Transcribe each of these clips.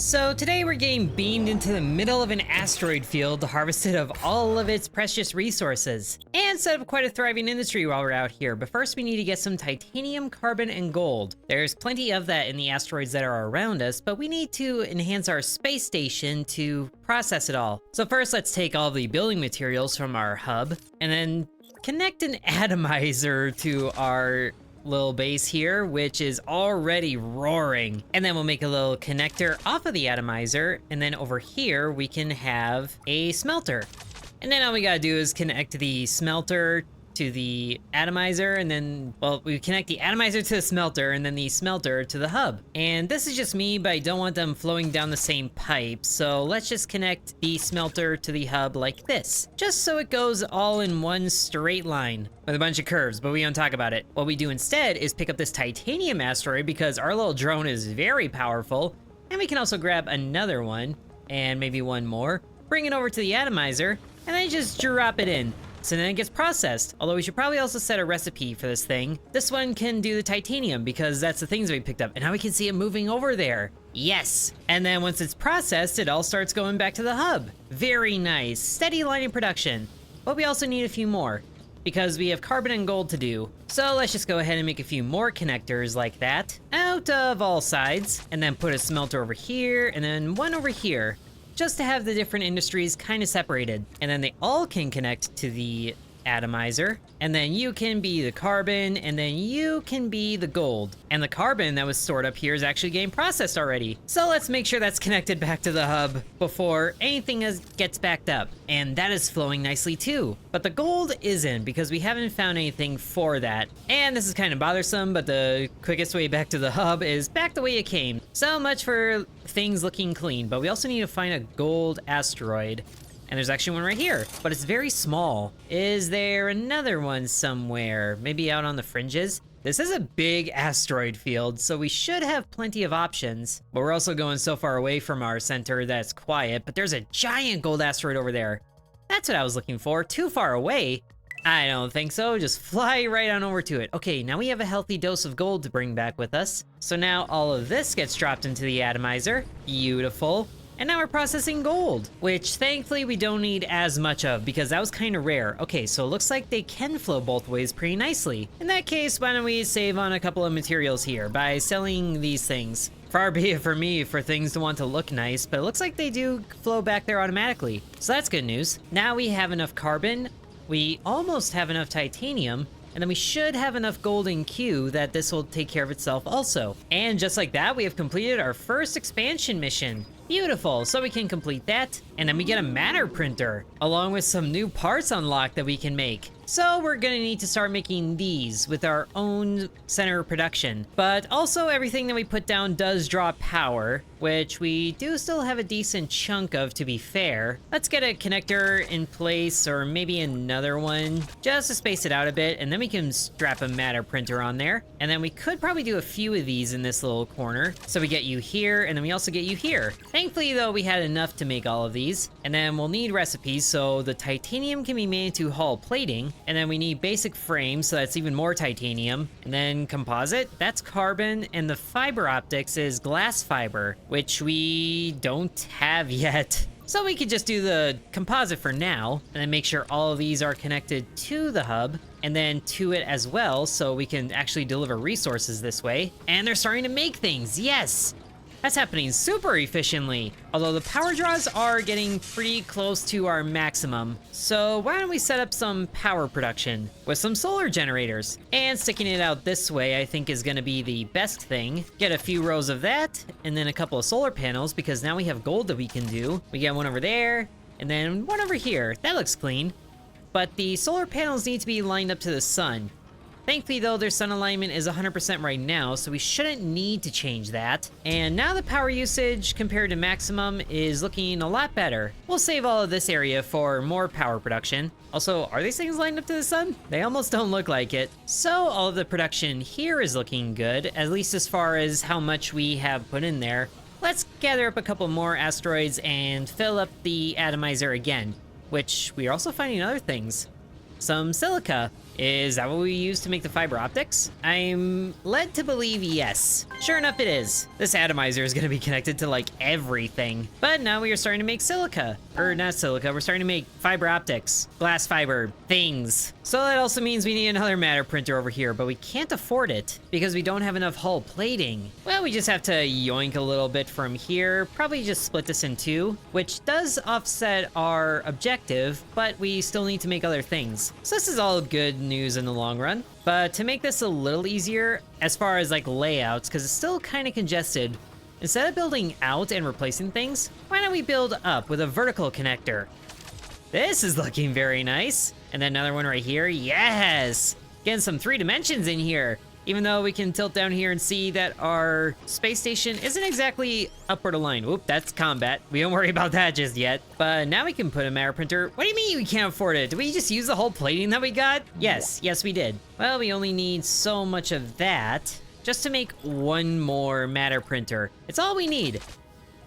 So today we're getting beamed into the middle of an asteroid field to harvest it of all of its precious resources and set up quite a thriving industry while we're out here. But first we need to get some titanium, carbon, and gold. There's plenty of that in the asteroids that are around us, but we need to enhance our space station to process it all. So first let's take all the building materials from our hub and then connect an atomizer to our little base here, which is already roaring. And then we'll make a little connector off of the atomizer, and then over here we can have a smelter. And then all we gotta do is connect the smelter to the atomizer, and then, well, we connect the atomizer to the smelter, and then the smelter to the hub. And this is just me, but I don't want them flowing down the same pipe, so let's just connect the smelter to the hub like this, just so it goes all in one straight line with a bunch of curves, but we don't talk about it. What we do instead is pick up this titanium asteroid because our little drone is very powerful, and we can also grab another one, and maybe one more, bring it over to the atomizer, and then just drop it in. So then it gets processed, although we should probably also set a recipe for this thing. This one can do the titanium because that's the things that we picked up, and now we can see it moving over there. Yes! And then once it's processed, it all starts going back to the hub. Very nice, steady line in production. But we also need a few more because we have carbon and gold to do. So let's just go ahead and make a few more connectors like that out of all sides, and then put a smelter over here and then one over here, just to have the different industries kind of separated. And then they all can connect to the atomizer, and then you can be the carbon, and then you can be the gold. And the carbon that was stored up here is actually getting processed already. So let's make sure that's connected back to the hub before anything gets backed up. And that is flowing nicely too. But the gold isn't, because we haven't found anything for that. And this is kind of bothersome, but the quickest way back to the hub is back the way it came. So much for things looking clean, but we also need to find a gold asteroid. And there's actually one right here, but it's very small. Is there another one somewhere? Maybe out on the fringes? This is a big asteroid field, so we should have plenty of options. But we're also going so far away from our center that it's quiet, but there's a giant gold asteroid over there. That's what I was looking for. Too far away? I don't think so. Just fly right on over to it. Okay, now we have a healthy dose of gold to bring back with us. So now all of this gets dropped into the atomizer. Beautiful. And now we're processing gold, which thankfully we don't need as much of because that was kind of rare. Okay, so it looks like they can flow both ways pretty nicely. In that case, why don't we save on a couple of materials here by selling these things? Far be it for me for things to want to look nice, but it looks like they do flow back there automatically. So that's good news. Now we have enough carbon, we almost have enough titanium, and then we should have enough gold in Q that this will take care of itself also. And just like that, we have completed our first expansion mission. Beautiful, so we can complete that, and then we get a matter printer, along with some new parts unlocked that we can make. So we're gonna need to start making these with our own center of production. But also everything that we put down does draw power, which we do still have a decent chunk of, to be fair. Let's get a connector in place, or maybe another one, just to space it out a bit, and then we can strap a matter printer on there. And then we could probably do a few of these in this little corner. So we get you here, and then we also get you here. Thankfully though, we had enough to make all of these. And then we'll need recipes, so the titanium can be made into hull plating. And then we need basic frames, so that's even more titanium. And then composite, that's carbon, and the fiber optics is glass fiber, which we don't have yet. So we could just do the composite for now, and then make sure all of these are connected to the hub, and then to it as well, so we can actually deliver resources this way. And they're starting to make things, yes! That's happening super efficiently, although the power draws are getting pretty close to our maximum. So why don't we set up some power production with some solar generators? And sticking it out this way I think is gonna be the best thing. Get a few rows of that, and then a couple of solar panels, because now we have gold that we can do. We get one over there, and then one over here. That looks clean. But the solar panels need to be lined up to the sun. Thankfully though, their sun alignment is 100% right now, so we shouldn't need to change that. And now the power usage compared to maximum is looking a lot better. We'll save all of this area for more power production. Also, are these things lined up to the sun? They almost don't look like it. So all of the production here is looking good, at least as far as how much we have put in there. Let's gather up a couple more asteroids and fill up the atomizer again, which we are also finding other things. Some silica Is that what we use to make the fiber optics? I'm led to believe yes. Sure enough, it is. This atomizer is gonna be connected to like everything. But now we are starting to make silica. Or not silica, we're starting to make fiber optics, glass fiber, things. So that also means we need another matter printer over here, but we can't afford it because we don't have enough hull plating. Well, we just have to yoink a little bit from here, probably just split this in two, which does offset our objective, but we still need to make other things. So this is all good news in the long run. But to make this a little easier, as far as like layouts, because it's still kind of congested, instead of building out and replacing things, why don't we build up with a vertical connector? This is looking very nice. And then another one right here, yes! Getting some 3 dimensions in here. Even though we can tilt down here and see that our space station isn't exactly upward aligned. Whoop, that's combat. We don't worry about that just yet. But now we can put a matter printer. What do you mean we can't afford it? Did we just use the whole plating that we got? Yes, we did. Well, we only need so much of that just to make one more matter printer. It's all we need.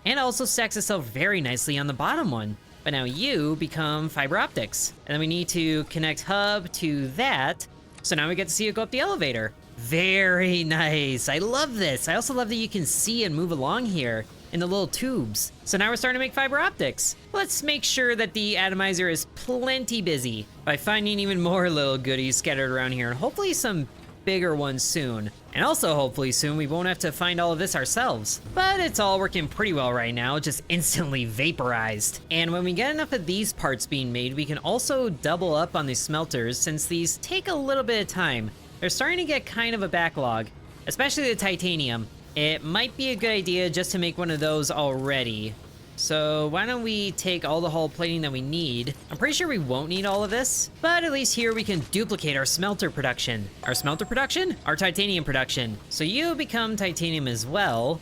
And it also stacks itself very nicely on the bottom one. But now you become fiber optics. And then we need to connect hub to that. So now we get to see it go up the elevator. Very nice. I love this. I also love that you can see and move along here in the little tubes. So now we're starting to make fiber optics. Let's make sure that the atomizer is plenty busy by finding even more little goodies scattered around here, and hopefully some bigger ones soon. And also hopefully soon we won't have to find all of this ourselves. But it's all working pretty well right now, just instantly vaporized. And when we get enough of these parts being made, we can also double up on these smelters, since these take a little bit of time. They're starting to get kind of a backlog, especially the titanium. It might be a good idea just to make one of those already. So why don't we take all the hull plating that we need? I'm pretty sure we won't need all of this, but at least here we can duplicate our smelter production. Our smelter production? Our titanium production. So you become titanium as well,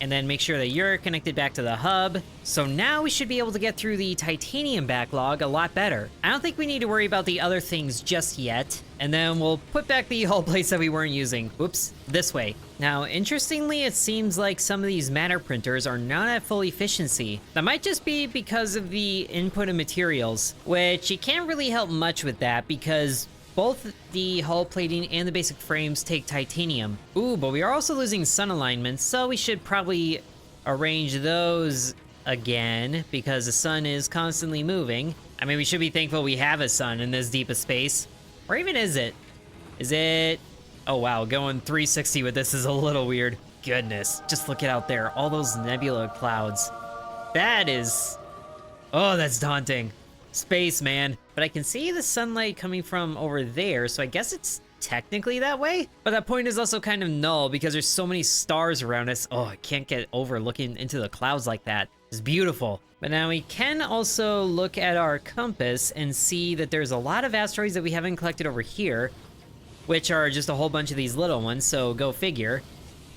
and then make sure that you're connected back to the hub. So now we should be able to get through the titanium backlog a lot better. I don't think we need to worry about the other things just yet. And then we'll put back the hull plates that we weren't using. Whoops, this way. Now, interestingly, it seems like some of these matter printers are not at full efficiency. That might just be because of the input of materials, which you can't really help much with that because both the hull plating and the basic frames take titanium. Ooh, but we are also losing sun alignments, so we should probably arrange those again because the sun is constantly moving. I mean, we should be thankful we have a sun in this deep of space. Or even is it? Is it? Oh wow, going 360 with this is a little weird. Goodness, just look at out there, all those nebula clouds. That is... oh, that's daunting. Space, man. But I can see the sunlight coming from over there, so I guess it's technically that way. But that point is also kind of null because there's so many stars around us. Oh, I can't get over looking into the clouds like that. It's beautiful. But now we can also look at our compass and see that there's a lot of asteroids that we haven't collected over here, which are just a whole bunch of these little ones, so go figure.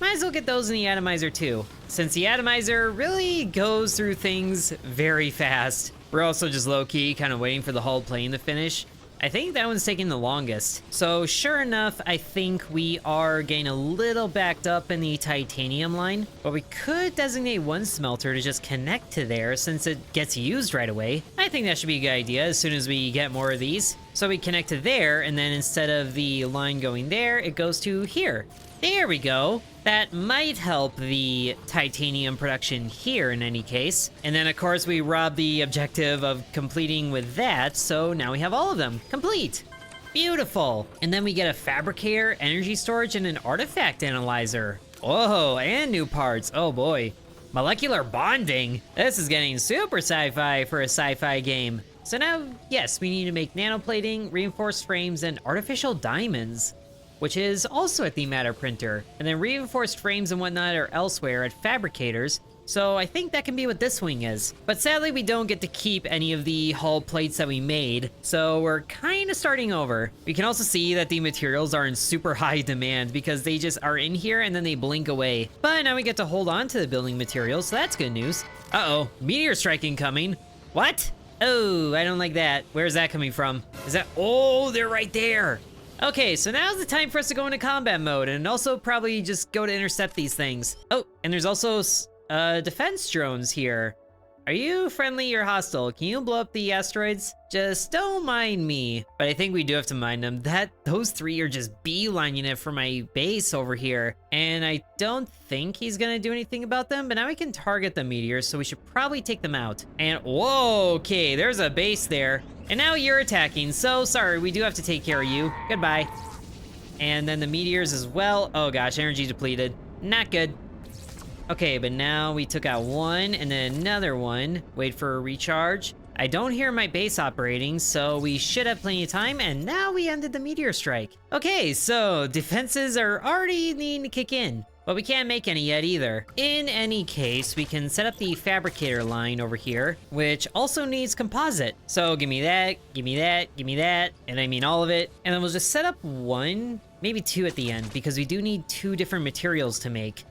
Might as well get those in the atomizer too, since the atomizer really goes through things very fast. We're also just low-key, kind of waiting for the hull plane to finish. I think that one's taking the longest. So sure enough, I think we are getting a little backed up in the titanium line, but we could designate one smelter to just connect to there since it gets used right away. I think that should be a good idea as soon as we get more of these. So we connect to there, and then instead of the line going there, it goes to here. There we go. That might help the titanium production here in any case. And then of course we rob the objective of completing with that, so now we have all of them complete. Beautiful. And then we get a fabricator, energy storage, and an artifact analyzer. Oh, and new parts. Oh boy. Molecular bonding. This is getting super sci-fi for a sci-fi game. So now, yes, we need to make nanoplating, reinforced frames, and artificial diamonds, which is also at the matter printer. And then reinforced frames and whatnot are elsewhere at fabricators, so I think that can be what this wing is. But sadly, we don't get to keep any of the hull plates that we made, so we're kind of starting over. We can also see that the materials are in super high demand because they just are in here and then they blink away. But now we get to hold on to the building materials, so that's good news. Uh-oh, meteor strike incoming. What? Oh, I don't like that. Where's that coming from? Is that... oh, they're right there. Okay, so now's the time for us to go into combat mode and also probably just go to intercept these things. Oh, and there's also defense drones here. Are you friendly or hostile? Can you blow up the asteroids? Just don't mind me. But I think we do have to mind them. Those three are just beelining it for my base over here. And I don't think he's gonna do anything about them, but now we can target the meteors, so we should probably take them out. And whoa, okay, there's a base there. And now you're attacking, so sorry, we do have to take care of you. Goodbye. And then the meteors as well. Oh gosh, energy depleted. Not good. Okay, but now we took out one and then another one. Wait for a recharge. I don't hear my base operating, so we should have plenty of time, and now we ended the meteor strike. Okay, so defenses are already needing to kick in, but we can't make any yet either. In any case, we can set up the fabricator line over here, which also needs composite. So give me that, give me that, give me that, and I mean all of it. And then we'll just set up one, maybe two at the end, because we do need two different materials to make.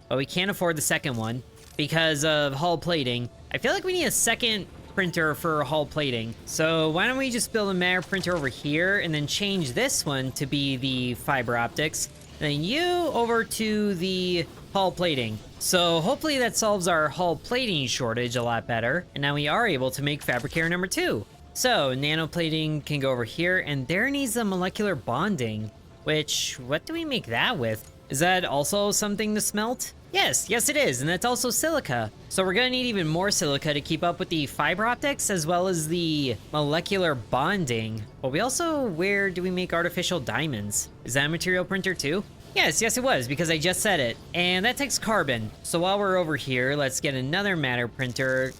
But we can't afford the second one because of hull plating. I feel like we need a second printer for hull plating. So why don't we just build a matter printer over here and then change this one to be the fiber optics, and then you over to the hull plating. So hopefully that solves our hull plating shortage a lot better. And now we are able to make fabricator number 2. So nanoplating can go over here, and there needs a molecular bonding, which, what do we make that with? Is that also something to smelt? Yes it is, and that's also silica. So we're gonna need even more silica to keep up with the fiber optics as well as the molecular bonding. But we also, where do we make artificial diamonds? Is that a material printer too? Yes it was, because I just said it. And that takes carbon. So while we're over here, let's get another matter printer.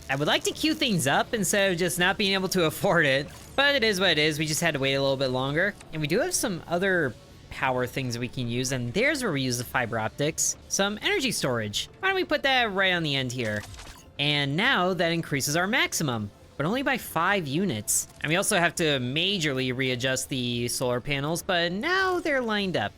I would like to queue things up instead of just not being able to afford it, but it is what it is. We just had to wait a little bit longer. And we do have some other power things we can use, and there's where we use the fiber optics. Some energy storage. Why don't we put that right on the end here? And now that increases our maximum, but only by 5 units. And we also have to majorly readjust the solar panels, but now they're lined up.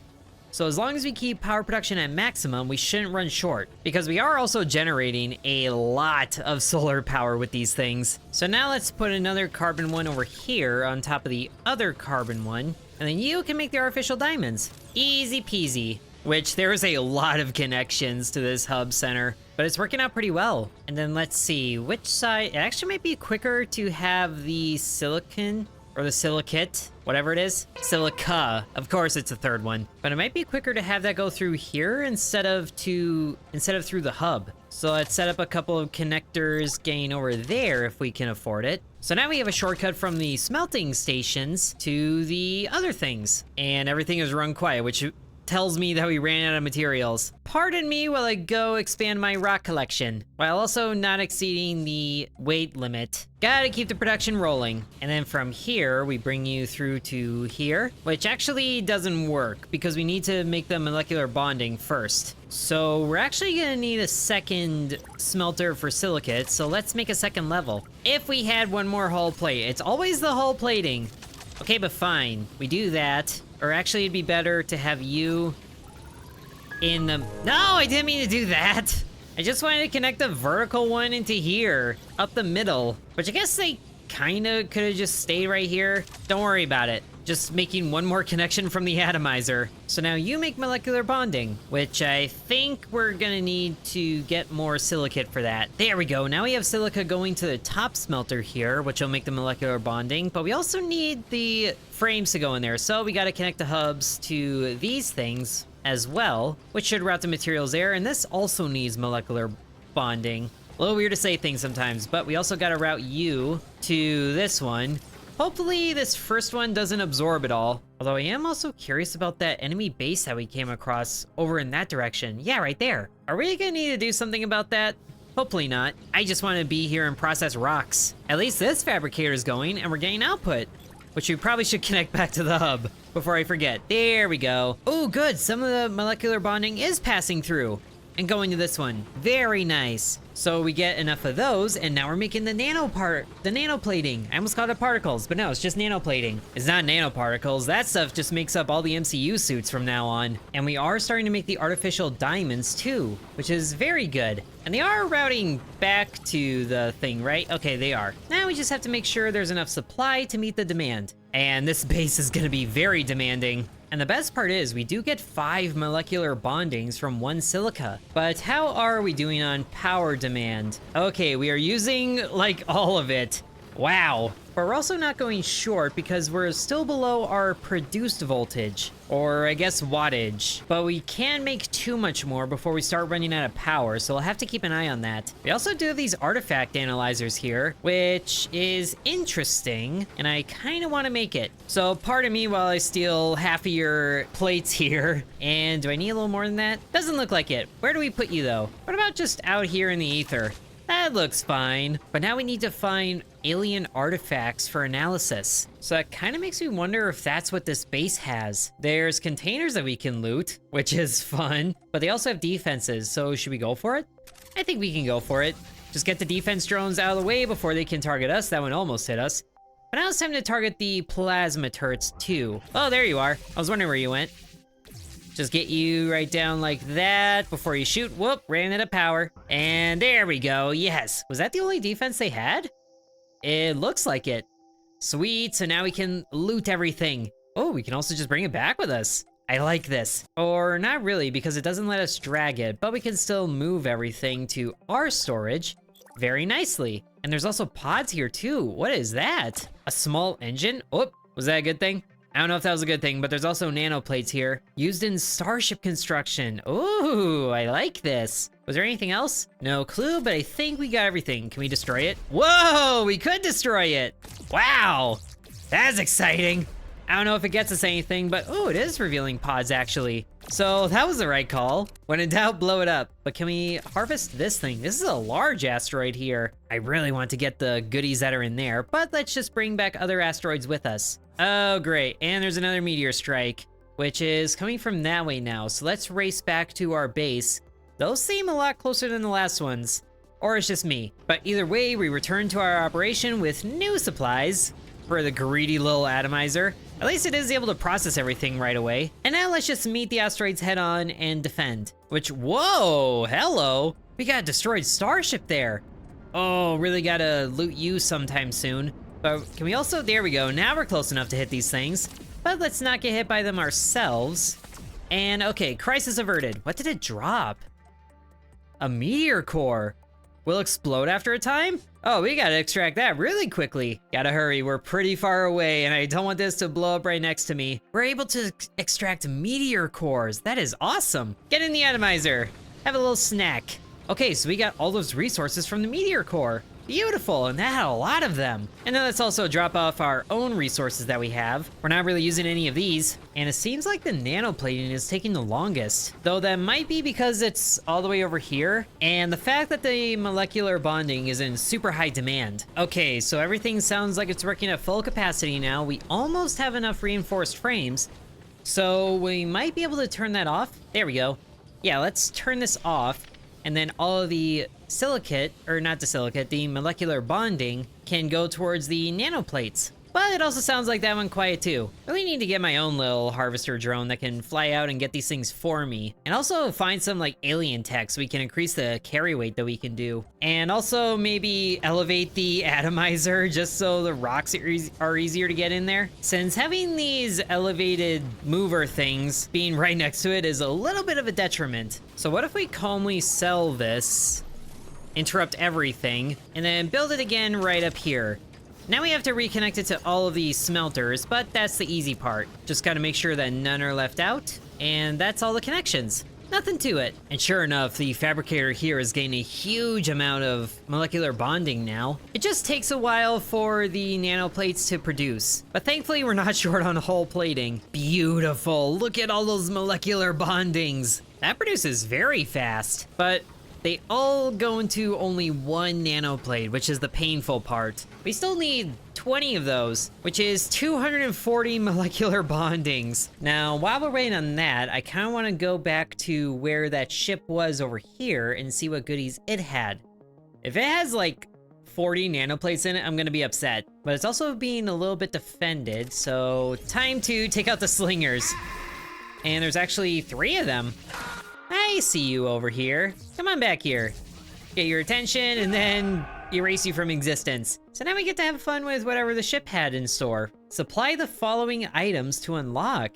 So as long as we keep power production at maximum, we shouldn't run short, because we are also generating a lot of solar power with these things. So now let's put another carbon one over here on top of the other carbon one, and then you can make the artificial diamonds. Easy peasy. Which there's a lot of connections to this hub center, but it's working out pretty well. And then let's see which side. It actually might be quicker to have the silicon or the silicate, whatever it is. Silica, of course it's the third one. But it might be quicker to have that go through here instead of through the hub. So let's set up a couple of connectors getting over there if we can afford it. So now we have a shortcut from the smelting stations to the other things. And everything is run quiet, which tells me that we ran out of materials. Pardon me while I go expand my rock collection, while also not exceeding the weight limit. Gotta keep the production rolling. And then from here, we bring you through to here, which actually doesn't work because we need to make the molecular bonding first. So we're actually gonna need a second smelter for silicate, so let's make a second level. If we had one more hull plate, it's always the hull plating. Okay, but fine, we do that. Or actually, it'd be better to have you in the... No, I didn't mean to do that. I just wanted to connect the vertical one into here, up the middle. Which I guess they kind of could have just stayed right here. Don't worry about it. Just making one more connection from the atomizer. So now you make molecular bonding, which I think we're gonna need to get more silicate for that. There we go. Now we have silica going to the top smelter here, which will make the molecular bonding, but we also need the frames to go in there. So we gotta connect the hubs to these things as well, which should route the materials there. And this also needs molecular bonding. A little weird to say things sometimes, but we also gotta route you to this one. Hopefully this first one doesn't absorb it all. Although I am also curious about that enemy base that we came across over in that direction. Yeah, right there. Are we gonna need to do something about that? Hopefully not. I just want to be here and process rocks. At least this fabricator is going and we're getting output, which we probably should connect back to the hub before I forget. There we go. Oh, good. Some of the molecular bonding is passing through and going to this one. Very nice. So we get enough of those, and now we're making the nanoplating. I almost called it particles, but no, it's just nanoplating. It's not nanoparticles. That stuff just makes up all the MCU suits from now on. And we are starting to make the artificial diamonds too, which is very good. And they are routing back to the thing, right? Okay, they are. Now we just have to make sure there's enough supply to meet the demand. And this base is gonna be very demanding. And the best part is we do get 5 molecular bondings from 1 silica. But how are we doing on power demand? Okay, we are using like all of it. Wow. But we're also not going short because we're still below our produced voltage, or I guess wattage. But we can't make too much more before we start running out of power, so we'll have to keep an eye on that. We also do have these artifact analyzers here, which is interesting, and I kind of want to make it. So pardon me while I steal half of your plates here. And do I need a little more than that? Doesn't look like it. Where do we put you though? What about just out here in the ether? That looks fine. But now we need to find alien artifacts for analysis. So that kind of makes me wonder if that's what this base has. There's containers that we can loot, which is fun, but they also have defenses. So should we go for it? I think we can go for it. Just get the defense drones out of the way before they can target us. That one almost hit us. But now it's time to target the plasma turrets too. Oh, there you are. I was wondering where you went. Just get you right down like that before you shoot. Whoop, ran out of power. And there we go, yes. Was that the only defense they had? It looks like it. Sweet, so now we can loot everything. Oh, we can also just bring it back with us. I like this. Or not really, because it doesn't let us drag it, but we can still move everything to our storage very nicely. And there's also pods here too. What is that? A small engine? Oh, was that a good thing? I don't know if that was a good thing, but there's also nanoplates here used in starship construction. Ooh, I like this. Was there anything else? No clue, but I think we got everything. Can we destroy it? Whoa, we could destroy it. Wow, that's exciting. I don't know if it gets us anything, but oh, it is revealing pods actually. So that was the right call. When in doubt, blow it up. But can we harvest this thing? This is a large asteroid here. I really want to get the goodies that are in there, but let's just bring back other asteroids with us. Oh, great. And there's another meteor strike, which is coming from that way now. So let's race back to our base. Those seem a lot closer than the last ones. Or it's just me. But either way, we return to our operation with new supplies for the greedy little atomizer. At least it is able to process everything right away. And now let's just meet the asteroids head on and defend. Which, whoa, hello. We got a destroyed starship there. Oh, really gotta loot you sometime soon. But can we also, there we go, now we're close enough to hit these things. But let's not get hit by them ourselves. And okay, crisis averted. What did it drop? A meteor core. Will explode after a time? Oh, we gotta extract that really quickly. Gotta hurry, we're pretty far away and I don't want this to blow up right next to me. We're able to extract meteor cores. That is awesome. Get in the atomizer. Have a little snack. Okay, so we got all those resources from the meteor core. Beautiful, and that had a lot of them. And then let's also drop off our own resources that we have. We're not really using any of these. And it seems like the nanoplating is taking the longest. Though that might be because it's all the way over here. And the fact that the molecular bonding is in super high demand. Okay, so everything sounds like it's working at full capacity now. We almost have enough reinforced frames. So we might be able to turn that off. There we go. Yeah, let's turn this off. And then all of the silicate, or not the silicate, the molecular bonding can go towards the nanoplates. But it also sounds like that went quiet too. Really need to get my own little harvester drone that can fly out and get these things for me. And also find some like alien tech so we can increase the carry weight that we can do. And also maybe elevate the atomizer just so the rocks are easier to get in there. Since having these elevated mover things being right next to it is a little bit of a detriment. So what if we calmly sell this, interrupt everything, and then build it again right up here? Now we have to reconnect it to all of these smelters, but that's the easy part. Just gotta make sure that none are left out, and that's all the connections. Nothing to it. And sure enough, the fabricator here is getting a huge amount of molecular bonding now. It just takes a while for the nanoplates to produce. But thankfully, we're not short on hull plating. Beautiful, look at all those molecular bondings. That produces very fast, but they all go into only one nanoplate, which is the painful part. We still need 20 of those, which is 240 molecular bondings. Now, while we're waiting on that, I kind of want to go back to where that ship was over here and see what goodies it had. If it has like 40 nanoplates in it, I'm gonna be upset. But it's also being a little bit defended, so time to take out the slingers. And there's actually 3 of them. I see you over here. Come on back here. Get your attention and then erase you from existence. So now we get to have fun with whatever the ship had in store. Supply the following items to unlock.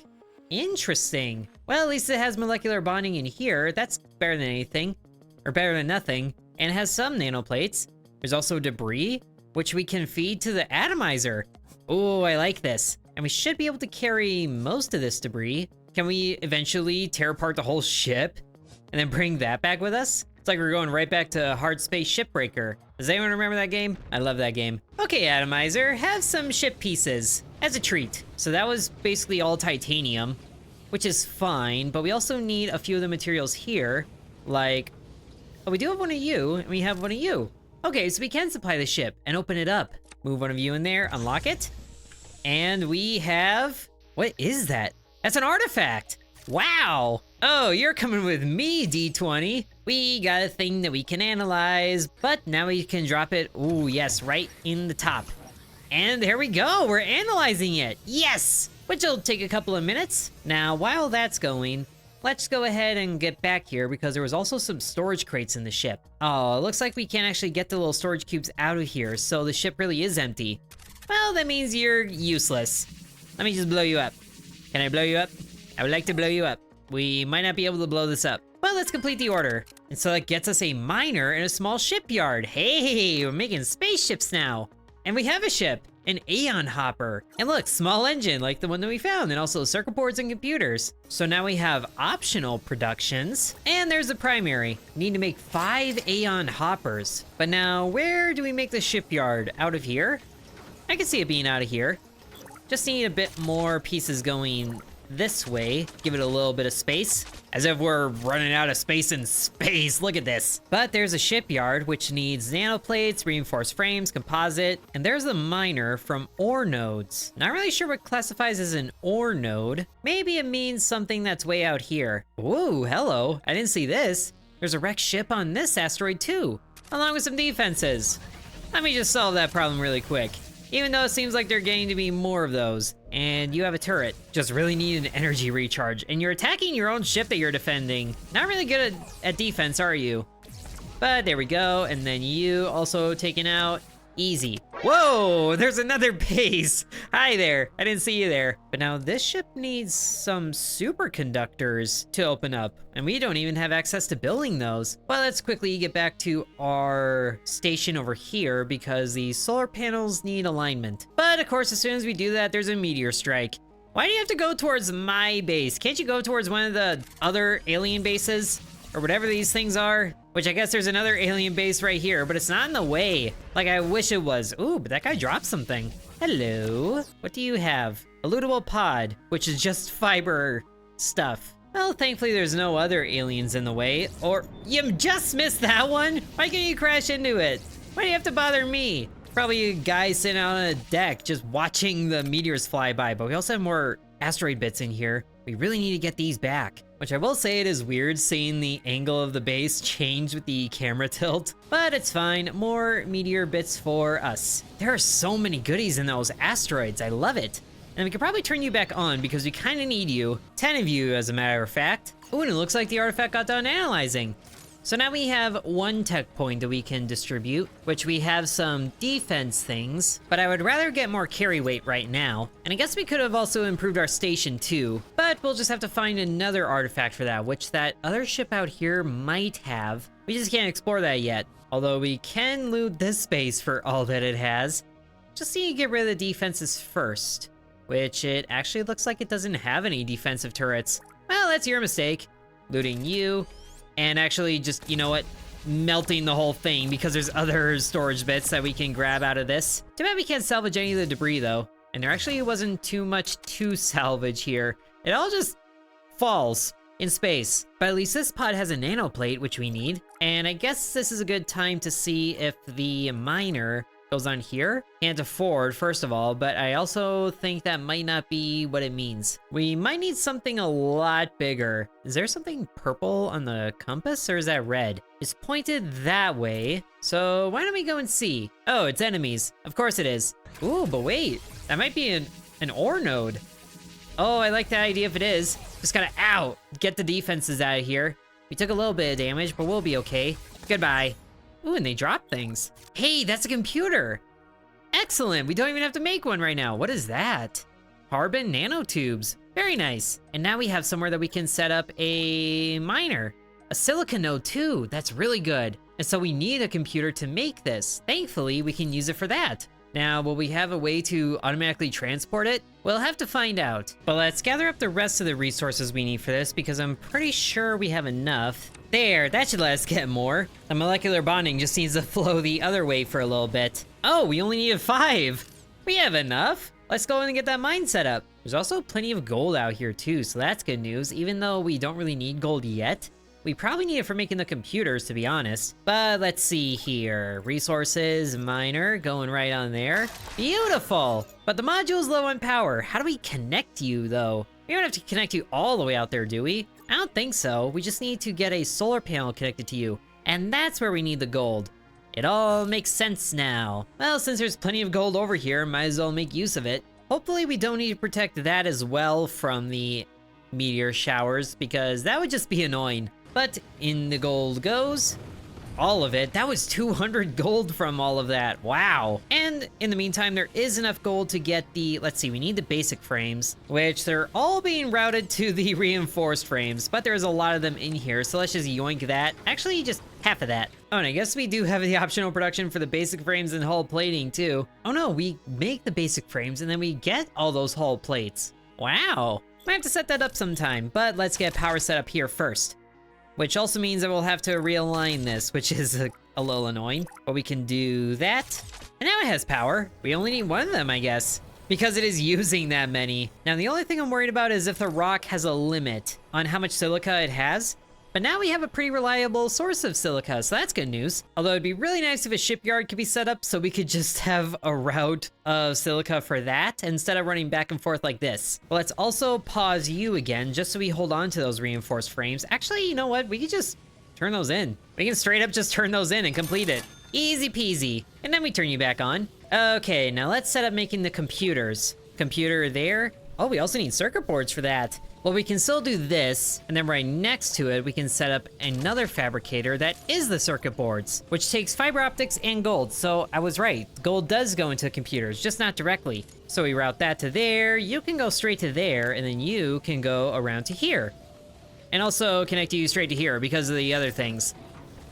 Interesting. Well, at least it has molecular bonding in here. That's better than anything, or better than nothing. And it has some nanoplates. There's also debris, which we can feed to the atomizer. Oh, I like this. And we should be able to carry most of this debris. Can we eventually tear apart the whole ship and then bring that back with us? It's like we're going right back to Hard Space Shipbreaker. Does anyone remember that game? I love that game. Okay, atomizer, have some ship pieces as a treat. So that was basically all titanium, which is fine, but we also need a few of the materials here, like, oh, we do have one of you, and we have one of you. Okay, so we can supply the ship and open it up. Move one of you in there, unlock it. And we have, what is that? That's an artifact. Wow. Oh, you're coming with me, D20. We got a thing that we can analyze, but now we can drop it, ooh, yes, right in the top. And there we go, we're analyzing it. Yes, which will take a couple of minutes. Now, while that's going, let's go ahead and get back here because there was also some storage crates in the ship. Oh, it looks like we can't actually get the little storage cubes out of here, so the ship really is empty. Well, that means you're useless. Let me just blow you up. Can I blow you up? I would like to blow you up. We might not be able to blow this up. Well, let's complete the order. And so that gets us a miner and a small shipyard. Hey, we're making spaceships now. And we have a ship, an Aeon Hopper. And look, small engine like the one that we found, and also circuit boards and computers. So now we have optional productions. And there's the primary. Need to make 5 Aeon Hoppers. But now, where do we make the shipyard? Out of here? I can see it being out of here. Just need a bit more pieces going this way. Give it a little bit of space. As if we're running out of space in space. Look at this. But there's a shipyard, which needs nanoplates, reinforced frames, composite, and there's the miner from ore nodes. Not really sure what classifies as an ore node. Maybe it means something that's way out here. Ooh, hello. I didn't see this. There's a wrecked ship on this asteroid too, along with some defenses. Let me just solve that problem really quick. Even though it seems like they're getting to be more of those. And you have a turret. Just really need an energy recharge. And you're attacking your own ship that you're defending. Not really good at defense, are you? But there we go. And then you also taken out. Easy. Whoa, there's another base. Hi there, I didn't see you there. But now this ship needs some superconductors to open up, and we don't even have access to building those. Well, let's quickly get back to our station over here because the solar panels need alignment. But of course, as soon as we do that, there's a meteor strike. Why do you have to go towards my base? Can't you go towards one of the other alien bases? Or whatever these things are, which I guess there's another alien base right here, but it's not in the way, like I wish it was. Ooh, but that guy dropped something. Hello, what do you have? A lootable pod, which is just fiber stuff. Well, thankfully there's no other aliens in the way, or you just missed that one? Why can't you crash into it? Why do you have to bother me? Probably a guy sitting out on a deck just watching the meteors fly by, but we also have more asteroid bits in here. We really need to get these back. Which I will say it is weird seeing the angle of the base change with the camera tilt, but it's fine. More meteor bits for us. There are so many goodies in those asteroids, I love it. And we could probably turn you back on because we kind of need you. 10 of you, as a matter of fact. Ooh, and it looks like the artifact got done analyzing. So now we have 1 tech point that we can distribute, which we have some defense things, but I would rather get more carry weight right now. And I guess we could have also improved our station too, but we'll just have to find another artifact for that, which that other ship out here might have. We just can't explore that yet. Although we can loot this space for all that it has. Just need to get rid of the defenses first, which it actually looks like it doesn't have any defensive turrets. Well, that's your mistake. Looting you. And actually just, you know what, melting the whole thing because there's other storage bits that we can grab out of this. Too bad we can't salvage any of the debris though. And there actually wasn't too much to salvage here. It all just falls in space. But at least this pod has a nanoplate, which we need. And I guess this is a good time to see if the miner goes on here. Can't afford, first of all, but I also think that might not be what it means. We might need something a lot bigger. Is there something purple on the compass, or is that red? It's pointed that way, so why don't we go and see? Oh, it's enemies. Of course it is. Ooh, but wait, that might be an ore node. Oh, I like that idea if it is. Just gotta, ow, get the defenses out of here. We took a little bit of damage, but we'll be okay. Goodbye. Ooh, and they drop things. Hey, that's a computer. Excellent, we don't even have to make one right now. What is that? Carbon nanotubes. Very nice. And now we have somewhere that we can set up a miner. A silica node too, that's really good. And so we need a computer to make this. Thankfully, we can use it for that. Now, will we have a way to automatically transport it? We'll have to find out. But let's gather up the rest of the resources we need for this because I'm pretty sure we have enough. There, that should let us get more. The molecular bonding just needs to flow the other way for a little bit. Oh, we only needed 5. We have enough. Let's go in and get that mine set up. There's also plenty of gold out here too, so that's good news. Even though we don't really need gold yet, we probably need it for making the computers, to be honest. But let's see here. Resources, miner, going right on there. Beautiful! But the module's low on power. How do we connect you, though? We don't have to connect you all the way out there, do we? I don't think so. We just need to get a solar panel connected to you. And that's where we need the gold. It all makes sense now. Well, since there's plenty of gold over here, might as well make use of it. Hopefully we don't need to protect that as well from the meteor showers, because that would just be annoying. But in the gold goes. All of it. That was 200 gold from all of that. Wow. And in the meantime, there is enough gold to get the, let's see, we need the basic frames, which they're all being routed to the reinforced frames, but there's a lot of them in here. So let's just yoink that. Actually, just half of that. Oh, and I guess we do have the optional production for the basic frames and hull plating too. Oh no, we make the basic frames and then we get all those hull plates. Wow. Might have to set that up sometime, but let's get power set up here first. Which also means that we'll have to realign this, which is a little annoying. But we can do that. And now it has power. We only need one of them, I guess, because it is using that many. Now, the only thing I'm worried about is if the rock has a limit on how much silica it has. But now we have a pretty reliable source of silica, so that's good news. Although it'd be really nice if a shipyard could be set up so we could just have a route of silica for that instead of running back and forth like this. But let's also pause you again just so we hold on to those reinforced frames. Actually, you know what? We could just turn those in. We can straight up just turn those in and complete it. Easy peasy. And then we turn you back on. Okay, now let's set up making the computers. Computer there. Oh, we also need circuit boards for that. Well, we can still do this, and then right next to it, we can set up another fabricator that is the circuit boards, which takes fiber optics and gold. So I was right, gold does go into computers, just not directly. So we route that to there, you can go straight to there, and then you can go around to here. And also connect you straight to here because of the other things.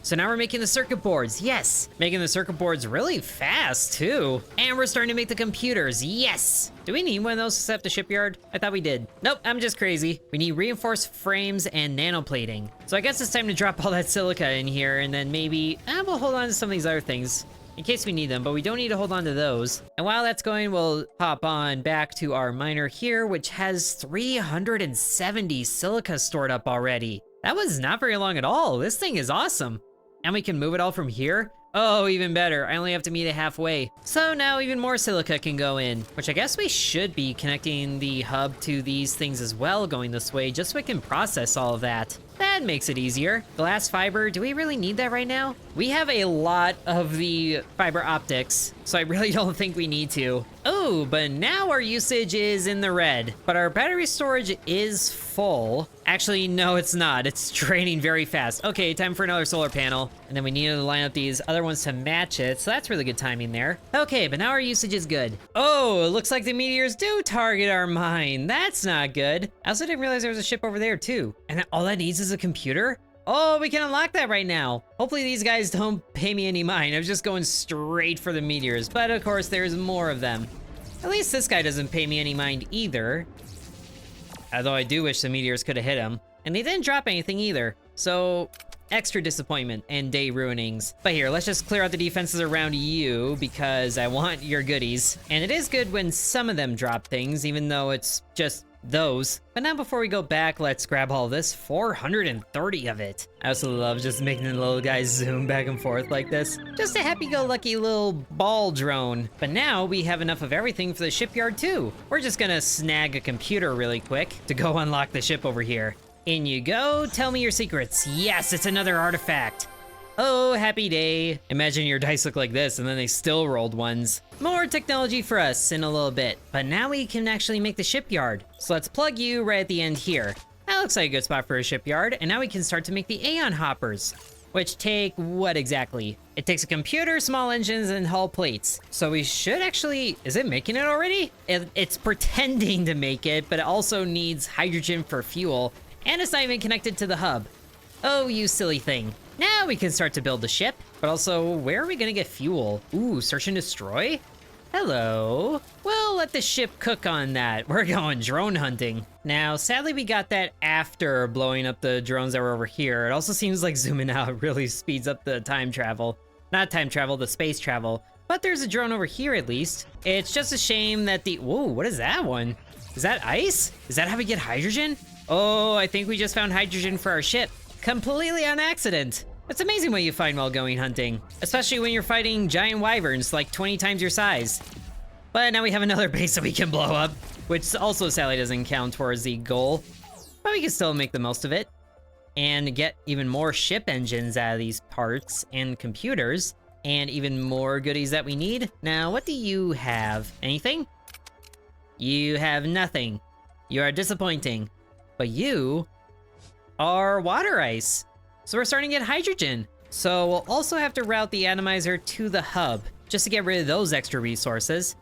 So now we're making the circuit boards, yes! Making the circuit boards really fast, too. And we're starting to make the computers, yes! Do we need one of those to set up the shipyard? I thought we did. Nope, I'm just crazy. We need reinforced frames and nanoplating. So I guess it's time to drop all that silica in here, and then maybe, we'll hold on to some of these other things in case we need them, but we don't need to hold on to those. And while that's going, we'll hop on back to our miner here, which has 370 silica stored up already. That was not very long at all. This thing is awesome. And we can move it all from here? Oh, even better. I only have to meet it halfway. So now even more silica can go in, which I guess we should be connecting the hub to these things as well going this way, just so we can process all of that. That makes it easier. Glass fiber, do we really need that right now? We have a lot of the fiber optics, so I really don't think we need to. Oh, but now our usage is in the red, but our battery storage is full. Actually, no, it's not. It's draining very fast. Okay, time for another solar panel. And then we need to line up these other ones to match it, so that's really good timing there. Okay, but now our usage is good. Oh, it looks like the meteors do target our mine. That's not good. I also didn't realize there was a ship over there too. And all that needs is a computer? Oh, we can unlock that right now. Hopefully these guys don't pay me any mind. I was just going straight for the meteors, but of course there's more of them. At least this guy doesn't pay me any mind either. Although I do wish the meteors could have hit him. And they didn't drop anything either. So, extra disappointment and day ruinings. But here, let's just clear out the defenses around you because I want your goodies. And it is good when some of them drop things, even though it's just those. But now before we go back, let's grab all this. 430 of it. I also love just making the little guys zoom back and forth like this. Just a happy-go-lucky little ball drone. But now we have enough of everything for the shipyard too. We're just gonna snag a computer really quick to go unlock the ship over here. In you go, tell me your secrets. Yes, it's another artifact. Oh, happy day. Imagine your dice look like this and then they still rolled ones. More technology for us in a little bit, but now we can actually make the shipyard. So let's plug you right at the end here. That looks like a good spot for a shipyard, and now we can start to make the Aeon hoppers, which take what exactly? It takes a computer, small engines, and hull plates. So we should actually, is it making it already? It's pretending to make it, but it also needs hydrogen for fuel, and it's not even connected to the hub. Oh, you silly thing. Now we can start to build the ship, but also, where are we gonna get fuel? Ooh, search and destroy? Hello. We'll let the ship cook on that. We're going drone hunting. Now, sadly, we got that after blowing up the drones that were over here. It also seems like zooming out really speeds up the time travel. Not time travel, the space travel. But there's a drone over here at least. It's just a shame that the... Whoa, what is that one? Is that ice? Is that how we get hydrogen? Oh, I think we just found hydrogen for our ship. Completely on accident. It's amazing what you find while going hunting, especially when you're fighting giant wyverns like 20 times your size. But now we have another base that we can blow up, which also sadly doesn't count towards the goal, but we can still make the most of it and get even more ship engines out of these parts and computers and even more goodies that we need. Now, what do you have? Anything? You have nothing. You are disappointing, but you are water ice. So we're starting to get hydrogen. So we'll also have to route the atomizer to the hub just to get rid of those extra resources,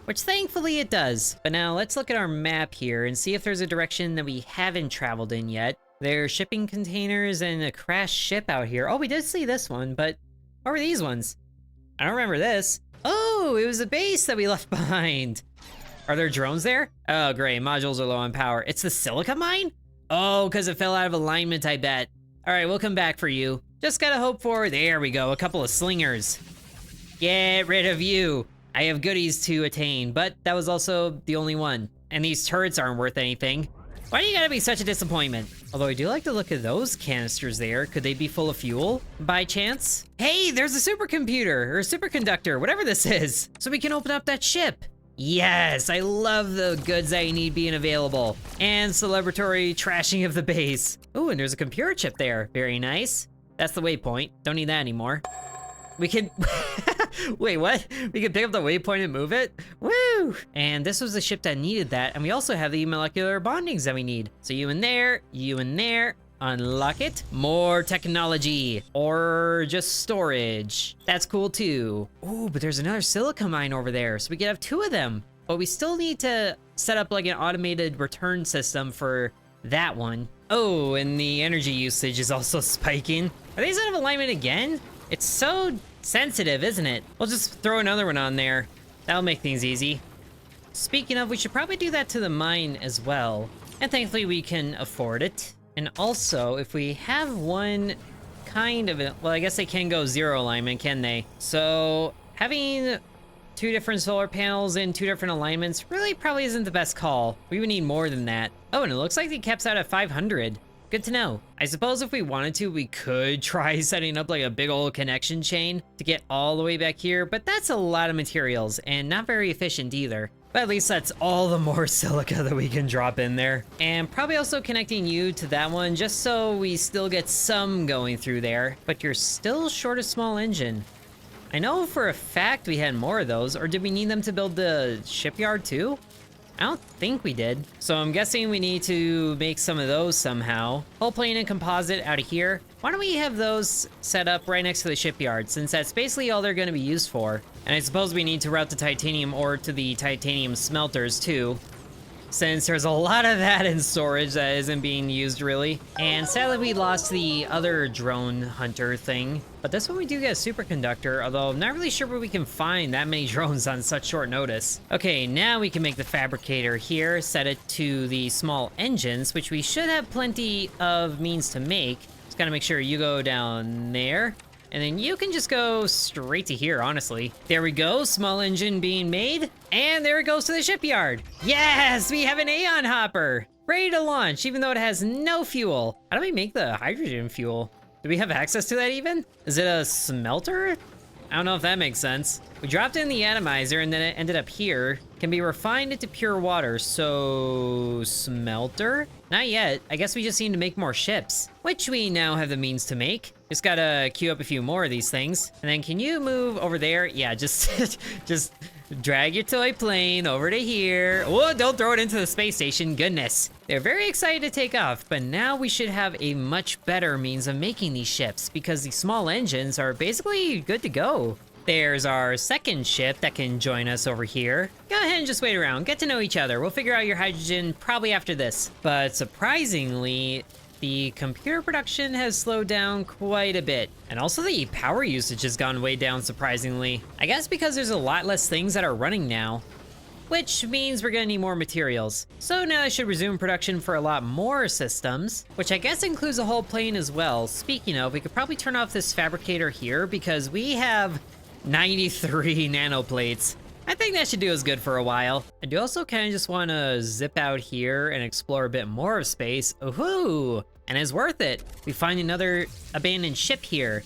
which thankfully it does. But now let's look at our map here and see if there's a direction that we haven't traveled in yet. There's shipping containers and a crashed ship out here. Oh, we did see this one, but what were these ones? I don't remember this. Oh, it was a base that we left behind. Are there drones there? Oh, great, modules are low on power. It's the silica mine? Oh, because it fell out of alignment, I bet. All right, we'll come back for you. Just gotta hope for, there we go, a couple of slingers. Get rid of you. I have goodies to attain, but that was also the only one. And these turrets aren't worth anything. Why do you gotta be such a disappointment? Although I do like to look at those canisters there. Could they be full of fuel by chance? Hey, there's a supercomputer or a superconductor, whatever this is. So we can open up that ship. Yes, I love the goods that you need being available. And celebratory trashing of the base. Ooh, and there's a computer chip there. Very nice. That's the waypoint. Don't need that anymore. We can... Wait, what? We can pick up the waypoint and move it? Woo! And this was the ship that needed that. And we also have the molecular bondings that we need. So you in there, you in there. Unlock it. More technology. Or just storage. That's cool too. Ooh, but there's another silica mine over there, so we could have two of them. But we still need to set up like an automated return system for that one. Oh, and the energy usage is also spiking. Are these out of alignment again? It's so sensitive, isn't it? We'll just throw another one on there. That'll make things easy. Speaking of, we should probably do that to the mine as well. And thankfully we can afford it. And also, if we have one kind of, well, I guess they can go zero alignment, can they? So having two different solar panels in two different alignments really probably isn't the best call. We would need more than that. Oh, and it looks like it caps out at 500. Good to know. I suppose if we wanted to, we could try setting up like a big old connection chain to get all the way back here, but that's a lot of materials and not very efficient either. But at least that's all the more silica that we can drop in there. And probably also connecting you to that one just so we still get some going through there, but you're still short a small engine. I know for a fact we had more of those, or did we need them to build the shipyard too? I don't think we did. So I'm guessing we need to make some of those somehow. Hull plane and composite out of here. Why don't we have those set up right next to the shipyard, since that's basically all they're gonna be used for. And I suppose we need to route the titanium ore to the titanium smelters too, since there's a lot of that in storage that isn't being used really. And sadly we lost the other drone hunter thing, but this one we do get a superconductor, although I'm not really sure where we can find that many drones on such short notice. Okay, now we can make the fabricator here, set it to the small engines, which we should have plenty of means to make. Just gotta make sure you go down there. And then you can just go straight to here, honestly. There we go, small engine being made. And there it goes to the shipyard. Yes, we have an Aeon hopper. Ready to launch, even though it has no fuel. How do we make the hydrogen fuel? Do we have access to that even? Is it a smelter? I don't know if that makes sense. We dropped in the atomizer and then it ended up here. Can be refined into pure water, so smelter? Not yet. I guess we just need to make more ships, which we now have the means to make. Just gotta queue up a few more of these things. And then can you move over there? Yeah, just just drag your toy plane over to here. Oh, don't throw it into the space station, goodness. They're very excited to take off, but now we should have a much better means of making these ships because these small engines are basically good to go. There's our second ship that can join us over here. Go ahead and just wait around, get to know each other. We'll figure out your hydrogen probably after this. But surprisingly, the computer production has slowed down quite a bit. And also the power usage has gone way down surprisingly. I guess because there's a lot less things that are running now, which means we're gonna need more materials. So now I should resume production for a lot more systems, which I guess includes a whole plane as well. Speaking of, we could probably turn off this fabricator here because we have 93 nanoplates. I think that should do us good for a while. I do also kind of just want to zip out here and explore a bit more of space. Ooh, and it's worth it. We find another abandoned ship here.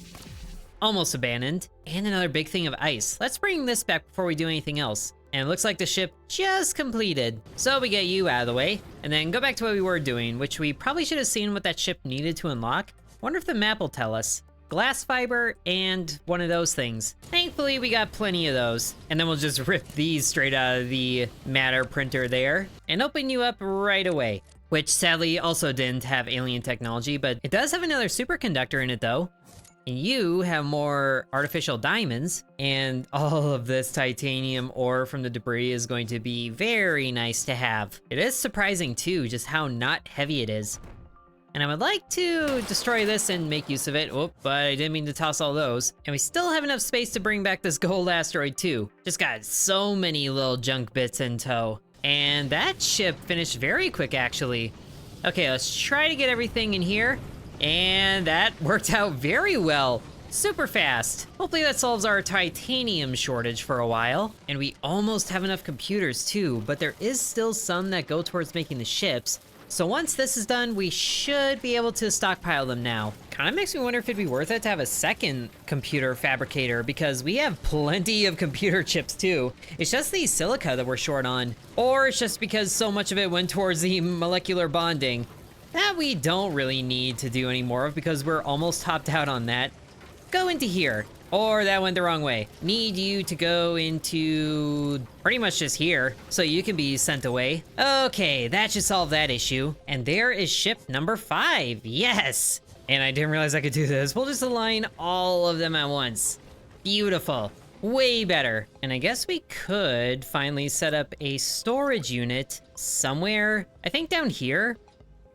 Almost abandoned. And another big thing of ice. Let's bring this back before we do anything else. And it looks like the ship just completed. So we get you out of the way, and then go back to what we were doing, which we probably should have seen what that ship needed to unlock. Wonder if the map will tell us. Glass fiber and one of those things. Thankfully, we got plenty of those. And then we'll just rip these straight out of the matter printer there and open you up right away. Which sadly also didn't have alien technology, but it does have another superconductor in it though. And you have more artificial diamonds, and all of this titanium ore from the debris is going to be very nice to have. It is surprising too, just how not heavy it is. And I would like to destroy this and make use of it. Oh, but I didn't mean to toss all those. And we still have enough space to bring back this gold asteroid too. Just got so many little junk bits in tow. And that ship finished very quick actually. Okay, let's try to get everything in here. And that worked out very well. Super fast. Hopefully that solves our titanium shortage for a while. And we almost have enough computers too, but there is still some that go towards making the ships. So once this is done, we should be able to stockpile them now. Kind of makes me wonder if it'd be worth it to have a second computer fabricator because we have plenty of computer chips too. It's just the silica that we're short on. Or it's just because so much of it went towards the molecular bonding that we don't really need to do any more of because we're almost topped out on that. Go into here. Or that went the wrong way. Need you to go into pretty much just here so you can be sent away. Okay, that should solve that issue. And there is ship number 5. Yes. And I didn't realize I could do this. We'll just align all of them at once. Beautiful. Way better. And I guess we could finally set up a storage unit somewhere, I think down here,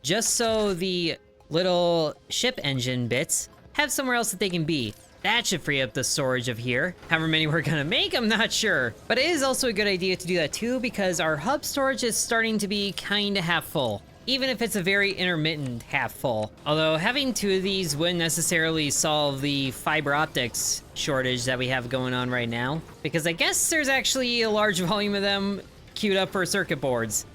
just so the little ship engine bits have somewhere else that they can be. That should free up the storage of here. However many we're gonna make, I'm not sure. But it is also a good idea to do that too because our hub storage is starting to be kinda half full. Even if it's a very intermittent half full. Although having 2 of these wouldn't necessarily solve the fiber optics shortage that we have going on right now. Because I guess there's actually a large volume of them queued up for circuit boards.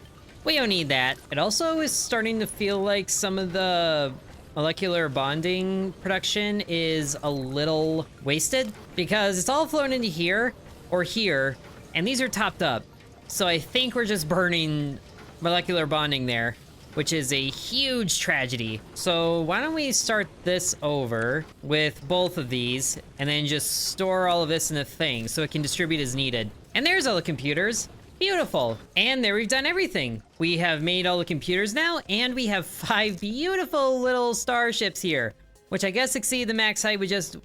We don't need that. It also is starting to feel like some of the molecular bonding production is a little wasted because it's all flown into here or here, and these are topped up. So I think we're just burning molecular bonding there, which is a huge tragedy. So why don't we start this over with both of these and then just store all of this in a thing so it can distribute as needed. And there's all the computers. Beautiful. And there we've done everything. We have made all the computers now, and we have 5 beautiful little starships here, which I guess exceed the max height with just,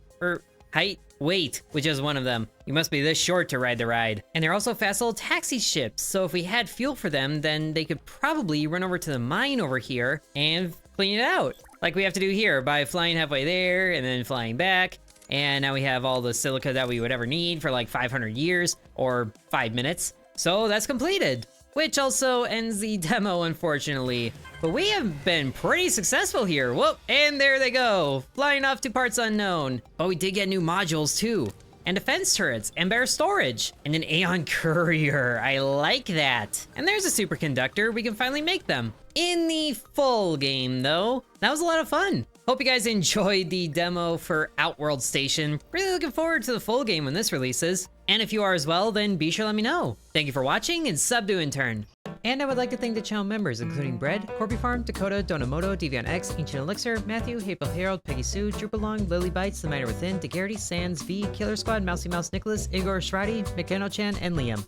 weight with just one of them. You must be this short to ride the ride. And they're also fast little taxi ships, so if we had fuel for them, then they could probably run over to the mine over here and clean it out. Like we have to do here by flying halfway there and then flying back. And now we have all the silica that we would ever need for like 500 years or 5 minutes. So that's completed, which also ends the demo, unfortunately. But we have been pretty successful here. Whoop, and there they go, flying off to parts unknown. But we did get new modules too, and defense turrets, and better storage, and an Aeon courier. I like that. And there's a superconductor. We can finally make them. In the full game though, that was a lot of fun. Hope you guys enjoyed the demo for Outworld Station. Really looking forward to the full game when this releases. And if you are as well, then be sure to let me know. Thank you for watching and sub to Intern. And I would like to thank the channel members, including Bread, Corby Farm, Dakota, Donamoto, Deviant X, Ancient Elixir, Matthew, Haple Harold, Peggy Sue, Drupalong, Lily Bites, The Miner Within, DeGarity, Sands, V, Killer Squad, Mousy Mouse, Nicholas, Igor Shradi, McKenna Chan, and Liam.